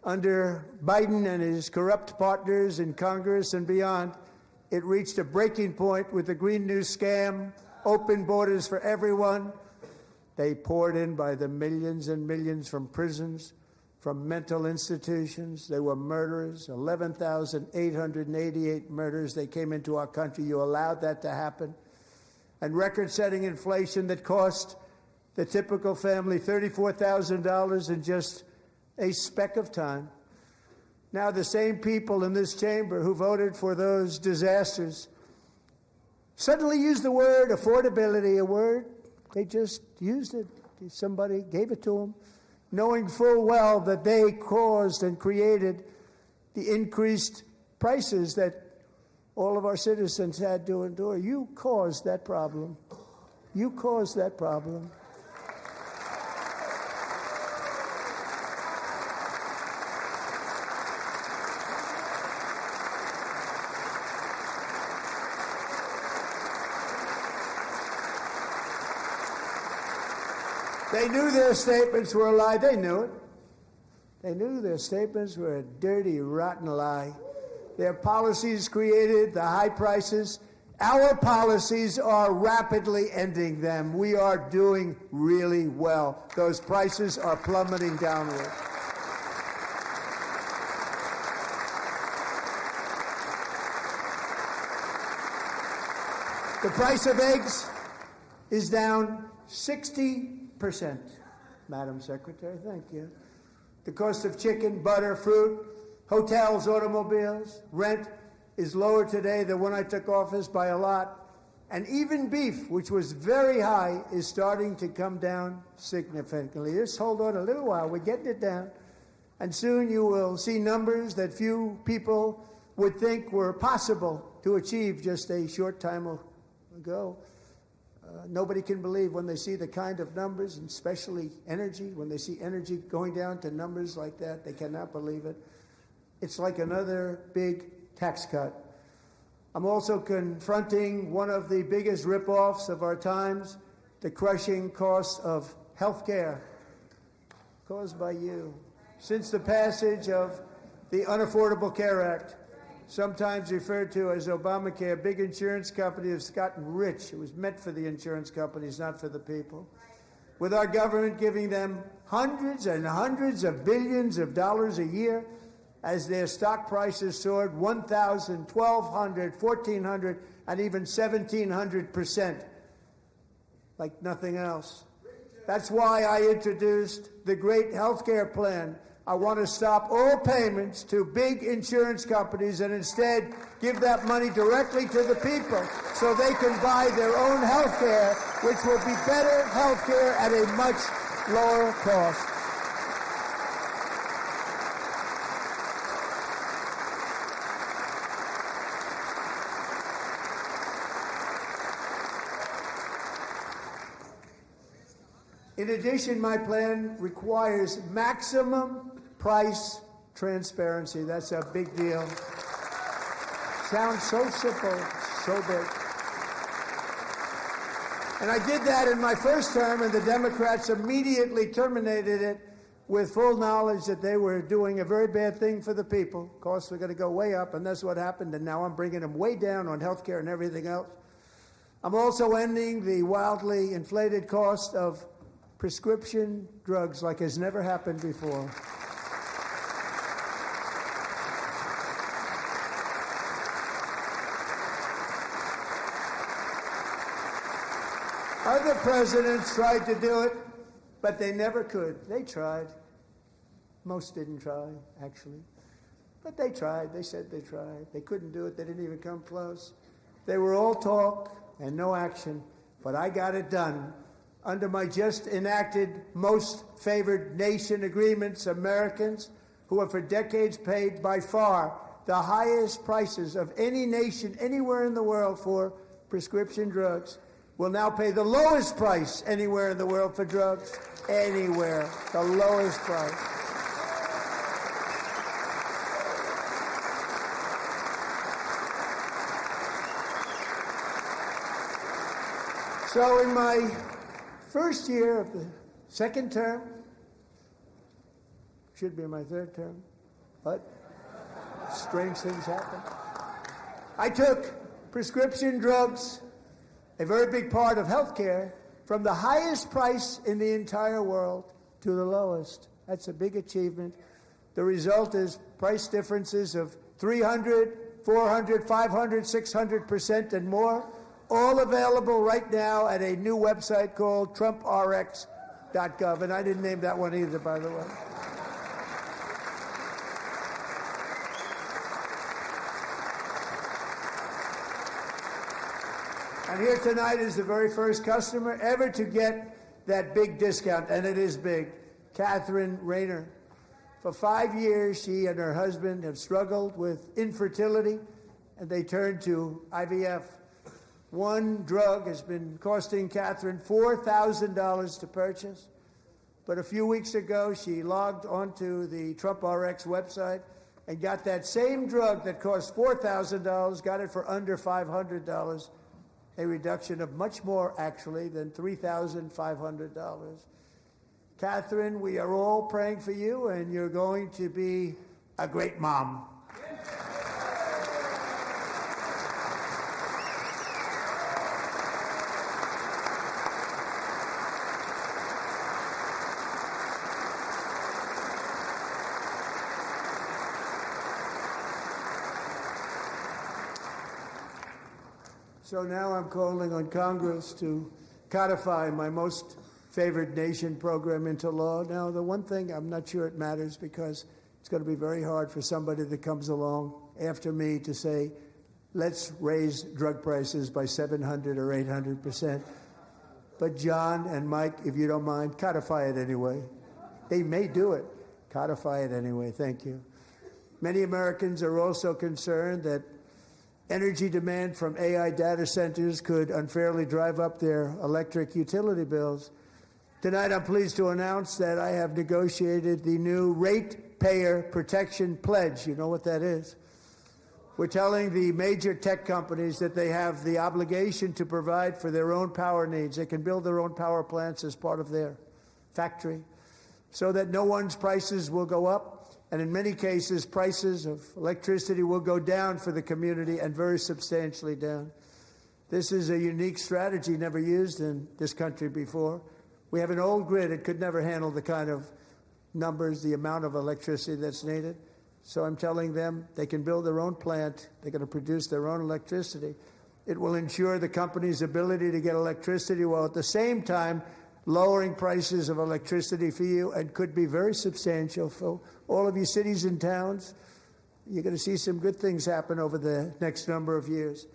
Under Biden and his corrupt partners in Congress and beyond, it reached a breaking point with the Green New scam, open borders for everyone. They poured in by the millions and millions from prisons, from mental institutions. They were murderers, 11,888 murders. They came into our country. You allowed that to happen. And record-setting inflation that cost the typical family $34,000 in just a speck of time. Now the same people in this chamber who voted for those disasters suddenly use the word affordability, a word they just used it. Somebody gave it to them, knowing full well that they caused and created the increased prices that all of our citizens had to endure. You caused that problem. You caused that problem. They knew their statements were a lie. They knew it. They knew their statements were a dirty, rotten lie. Their policies created the high prices. Our policies are rapidly ending them. We are doing really well. Those prices are plummeting downward. The price of eggs is down 60%, Madam Secretary. Thank you. The cost of chicken, butter, fruit, hotels, automobiles, rent is lower today than when I took office by a lot. And even beef, which was very high, is starting to come down significantly. Just hold on a little while. We're getting it down. And soon you will see numbers that few people would think were possible to achieve just a short time ago. Nobody can believe when they see the kind of numbers, and especially energy, when they see energy going down to numbers like that, they cannot believe it. It's like another big tax cut. I'm also confronting one of the biggest ripoffs of our times, the crushing cost of health care caused by you. Since the passage of the Unaffordable Care Act, sometimes referred to as Obamacare, big insurance companies have gotten rich. It was meant for the insurance companies, not for the people. With our government giving them hundreds and hundreds of billions of dollars a year as their stock prices soared 1,000, 1,200, 1,400, and even 1,700%, like nothing else. That's why I introduced the great health care plan. I want to stop all payments to big insurance companies and instead give that money directly to the people so they can buy their own health care, which will be better health care at a much lower cost. In addition, my plan requires maximum price transparency. That's a big deal. Sounds so simple, so big. And I did that in my first term, and the Democrats immediately terminated it with full knowledge that they were doing a very bad thing for the people. Costs were going to go way up, and that's what happened, and now I'm bringing them way down on health care and everything else. I'm also ending the wildly inflated cost of prescription drugs like has never happened before. Other presidents tried to do it, but they never could. They tried. Most didn't try, actually. But they tried. They said they tried. They couldn't do it. They didn't even come close. They were all talk and no action, but I got it done. Under my just enacted most favored nation agreements, Americans who have for decades paid by far the highest prices of any nation anywhere in the world for prescription drugs will now pay the lowest price anywhere in the world for drugs. Anywhere. The lowest price. So in my first year of the second term, should be my third term, But strange things happen. I took prescription drugs, a very big part of healthcare, from the highest price in the entire world to the lowest. That's a big achievement. The result is price differences of 300, 400, 500, 600% and more, all available right now at a new website called TrumpRx.gov. And I didn't name that one either, by the way. And here tonight is the very first customer ever to get that big discount, and it is big, Catherine Rayner. For 5 years, she and her husband have struggled with infertility, and they turned to IVF. One drug has been costing Catherine $4,000 to purchase, but a few weeks ago, she logged onto the TrumpRx website and got that same drug that cost $4,000, got it for under $500. A reduction of much more, actually, than $3,500. Catherine, we are all praying for you, and you're going to be a great mom. So now I'm calling on Congress to codify my most favored nation program into law. Now, the one thing, I'm not sure it matters because it's going to be very hard for somebody that comes along after me to say, let's raise drug prices by 700 or 800%. But John and Mike, if you don't mind, codify it anyway. They may do it. Codify it anyway. Thank you. Many Americans are also concerned that energy demand from AI data centers could unfairly drive up their electric utility bills. Tonight, I'm pleased to announce that I have negotiated the new Ratepayer Protection Pledge. You know what that is? We're telling the major tech companies that they have the obligation to provide for their own power needs. They can build their own power plants as part of their factory so that no one's prices will go up. And in many cases, prices of electricity will go down for the community, and very substantially down. This is a unique strategy never used in this country before. We have an old grid. It could never handle the kind of numbers, the amount of electricity that's needed. So I'm telling them they can build their own plant. They're going to produce their own electricity. It will ensure the company's ability to get electricity while at the same time lowering prices of electricity for you, and could be very substantial for all of you cities and towns. You're going to see some good things happen over the next number of years.